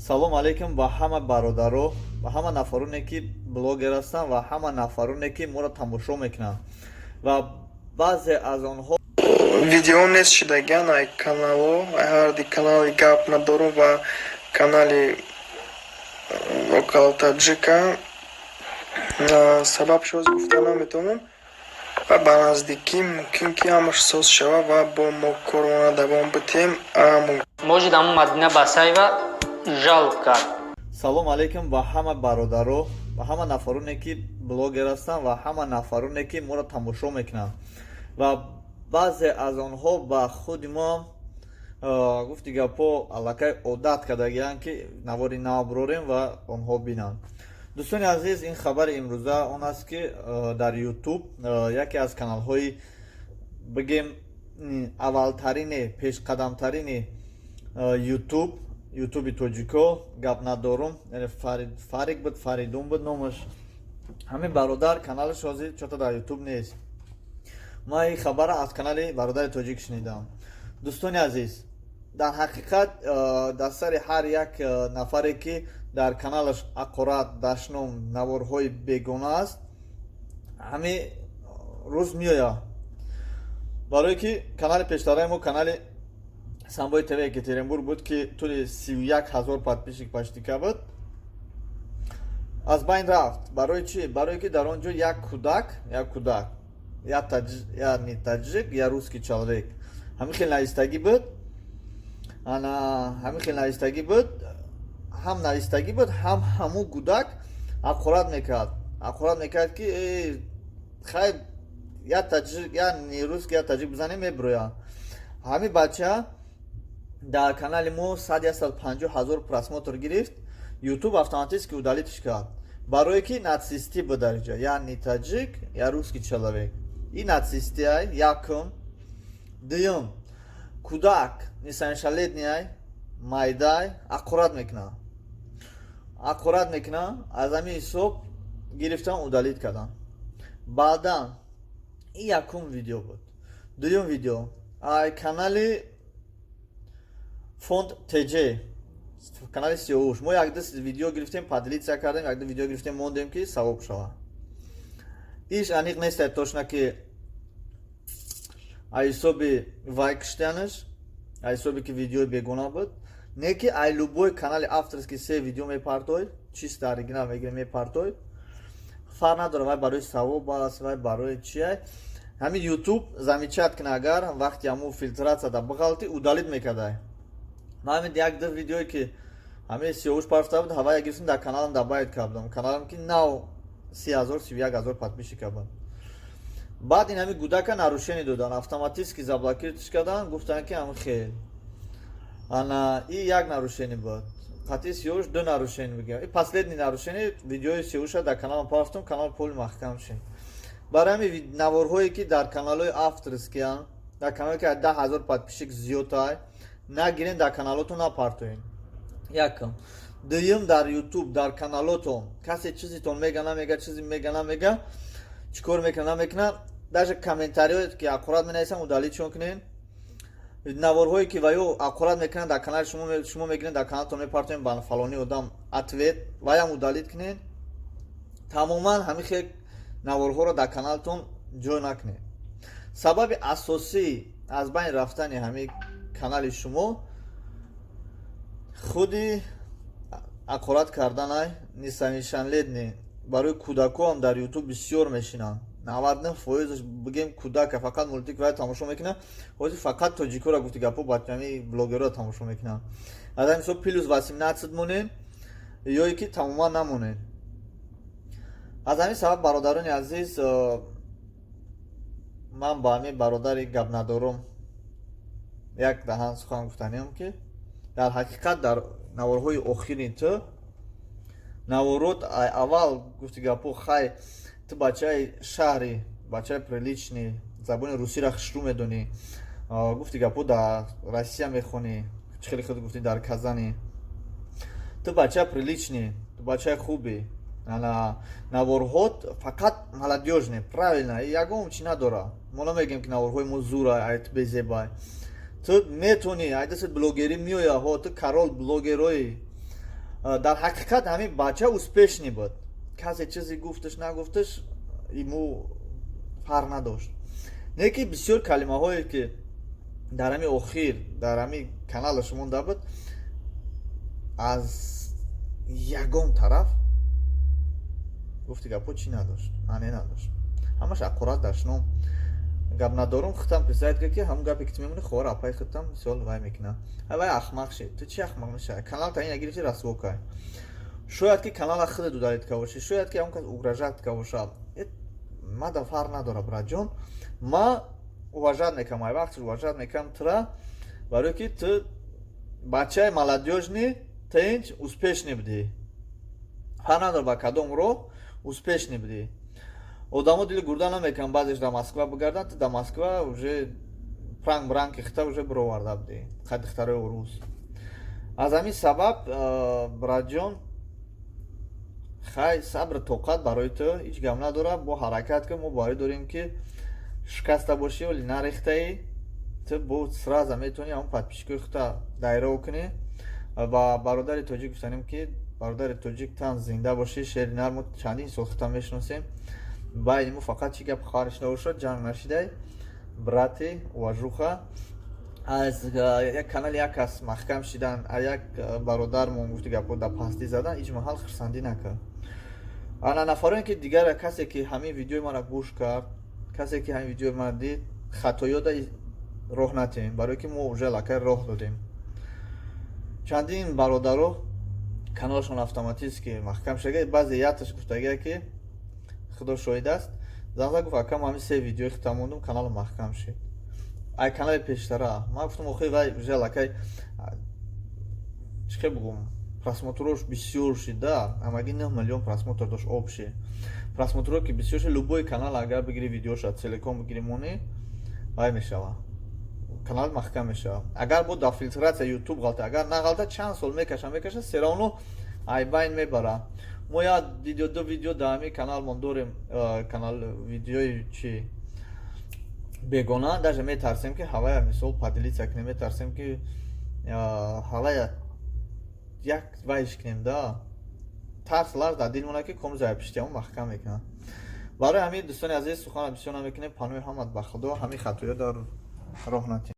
салом алейкум ба ҳама бародаро, ба ҳама нафароне ки блогер ҳастанд ва ҳама нафароне ки моро тамошо мекунанд ва баъзе аз онҳо видео нест шидаган ай канало ҳарди канали гап надорум ва канали окал таҷика сабаб шоз гуфта наметавонам ва ба наздикӣ мумкин ки ҳамаш соз шава ва бо мо корона давом битем. можид аму Мадина Басаева жалб кард. салом алейкум ба ҳама бародаро, ба ҳама нафароне ки блогер ҳастанд ва ҳама нафароне ки моро тамошо мекунанд ва баъзе аз онҳо ба худи мо гуфти гапҳо аллакай одат кардагиянд ки навори нав брорем ва онҳо бинанд. дӯстони азиз, ин хабари имрӯза он аст ки дар ютуб яке аз каналҳои бигем аввалтарини пешқадамтарини ютуби тоҷико гап надорум, яъне фарик буд, фаридун буд номаш. ҳамин бародар каналаш ҳозир чота дар ютуб нест. ман ин хабара аз канали бародари тоҷик шунидам. дӯстони азиз, дар ҳақиқат дар сари ҳар як нафаре ки дар каналаш ақорат, дашном, наворҳои бегона аст, ҳамин рӯз меояд. барое ки канали пештараи мо канали Самбои ТВ Екатеринбург буд ки тӯли 31,000 подписчик паштика буд. Аз байн рафт. Барои чӣ? Барое ки дар он ҷо як кӯдак, я не таҷик, я русский человек. Ҳамин хел навистагӣ буд. Ҳамин хел навистагӣ буд. Ҳам навистагӣ буд, ҳам ҳамун кӯдак ақорат мекард. Ақорат мекард ки хайр я таҷик, я не русский, я таҷик бизанем мебирояд. Ҳамин бача дар канали мо 150,000 просмотр гирифт. ютуб автоматически удалитш кард. Барое ки нацисти буд дар ҷо. Я не таҷик, я русский человек. И нацисти ай, якум. Дуюм, кӯдак, несовершеннолетний ай, майдай, ақорат мекунад. Ақорат мекунад, аз ҳамин ҳисоб гирифтан удалит кардан. Баъдан, ин якум видео буд. Дуюм видео, ай канали фонд ТЖ, канали Сиёуш. Мо якда видео гирифтем, поделитсия кардем, якда видео гирифтем, мондем ки савоб шавад. Иш аниқ нест точно ки ай ҳисоби вай киштиянаш, ай ҳисоби ки видеои бегона буд. Не ки ай любой канали авторски се видео мепартой, чисто оригинал мегирем мепартой. Фарқ надорад вай барои савоб аст, вай барои чи ай. ҳамин ютуб замечат кина агар вақти ҳамун филтратсияда биғалти удалит мекардай. ман ҳамин як-ду видеое ки ҳамин Сиёуш парафта буд, ҳавая гирифтам дар каналам дабайт кардам. Каналам ки нав 30,000-31,000 подписчика буд. баъд ин ҳамин кӯдака нарушение додан, автоматически заблокировать кардан, гуфтанд ки ҳамин хел. И як нарушение буд. Қатъи Сиёуш ду нарушение мегӯям. И последний нарушение видеои Сиёуша дар каналам парафтам, канал поли маҳкам шид. барои ҳамин наворҳое ки дар каналҳои авторскиянд, дар канале ки 10,000 подписчик зиёд ай, нагирен дар каналотон напартоен. Якум. Дуюм, дар ютуб, дар каналотон касе чизитон мега намега, чизи мега намега, чикор мекунад намекунад, даже комментариҳое ки ақорат менависанд удалитшон кунен. наворҳое ки ваё ақорат мекунанд дар канали шумо мегирен дар каналтон мепартоен ба фалони одам ответ, ваям удалит кунен. тамоман ҳамин хел наворҳоро дар каналтон ҷой накунед. сабаби асосии аз байн рафтани ҳамин канали шумо худи ақорат карданай несовершеннолетний барои кӯдакҳоам дар ютуб бисёр мешинанд. 99% бигем кӯдака фақат мультик вай тамошо мекунад. ҳозир фақат тоҷикоро гуфти гапҳо бачаҳами блогерро тамошо мекунанд. аз ҳамин ҳисоб плюс 18 монем ёе ки тамоман намонед. аз ҳамин сабаб бародарони азиз, ман ба ҳамин бародари гап надорум як даҳан сухан гуфтаниам ки дар ҳақиқат дар наворҳои охири ту наворот аввал гуфти гапҳо хай ту бачаи шаҳри, бачаи прилични, забони русиро хушрӯ медонӣ, гуфти гапҳо дар Россия мехонӣ, хеле худ гуфти дар Казани, ту бачаи прилични, ту бачаи хубӣ. наворҳот фақат молодёжне, правильно, ягон чи надора. мо намегем ки наворҳои мо зура, айт безебай. ту метонӣ, айдаси блогерӣ меояҳо, ту корол блогерои дар ҳақиқат ҳамин бача успешни буд. Касе чизе гуфташ нагуфташ иму фарқ надошт. Не ки бисёр калимаҳое ки дар ҳамин охир дар ҳамин каналаш монда буд аз ягон тараф гуфти гапо чӣ надошт, маъне надошт. Ҳамаш аққурат дашном гап надорум. хитам писайд ки ҳамун гапе ки ту мемонӣ ховар апай хитам мисол вай мекунам. Вай ахмақ шед. Ту чӣ ахмақ мешавӣ? Канал таин агирифти расво кай. Шояд ки канала худ дударид ка боши, шояд ки ҳамон кас угражат ка боша. Мада фарқ надора братҷон. Ма уважат мекам, ай вақт уважат мекам тра, барои ки ту бачаи молодёжни тинч успешни будӣ. Фарқ надора ба кадом роҳ успешни будӣ. Одамо дили гурда намекам баъзеш дар Москва бигардан, ту дар Москва уже пранк бранк ихта уже бироварда будӣ. Хай духтарои урус. Аз ҳамин сабаб братҷон хай сабр тоқат барои ту ҳеҷ гап надора. Бо ҳаракат ки мо бояд дорем ки шикаста бошӣ вале нарехтаӣ, ту бо сразу метавонӣ ҳамон подписчикои хута дайро кунӣ. Ба бародари тоҷик гуфтанем ки бародари тоҷик тан зинда бошӣ, шери нар мо чандин сол хута мешиносем. Байни мо фақат чӣ гап хоҳариш набошад, ҷанг нашидай брати уважуха. Аз як канали як кас маҳкам шидан, як бародар мо гуфти гапо да пастӣ задан, ҳеҷ маҳал хурсандӣ накард. Ана нафароне ки дигар касе ки ҳамин видеои мара гӯш кард, касе ки ҳамин видеои мара дид, хатоёда роҳ натем, барои ки мо уже лакай роҳ додем. Чандин бародаро каналшон автоматически маҳкам шуда, баъзе яташ гуфтагия ки худо шоҳид аст, занза гуфт акам ҳамин 3 видеои хита мондум, канал маҳкам шуд. Ай канали пештара. Ман гуфтам охи вай уже лакай чӣ бигӯм, просмотрош бисёр шуда, амаги 9 миллион просмотр дошт обши. Просмотро ки бисёр шуд, любой канал агар бигири видеоша целиком бигири монӣ, вай мешава. Канал маҳкам мешава. Агар бо дар филтратсия YouTube галта, агар на галта чанд сол мекаша, все равно ай байн мебара. Мо я видео 2 видео дар ҳамин канал мон дорем, канал видеои чӣ бегона, даже метарсем ки ҳавая мисол поделиться кунем, метарсем ки ҳавая як вайш кунем да. Тарс ларз дар дил монад ки ком зая пиштиамон маҳкам мекунад. Барои ҳамин дӯстони азиз сухана бисёр намекунем, панои ҳамат ба худо, ҳамин хатоё дар роҳ натем.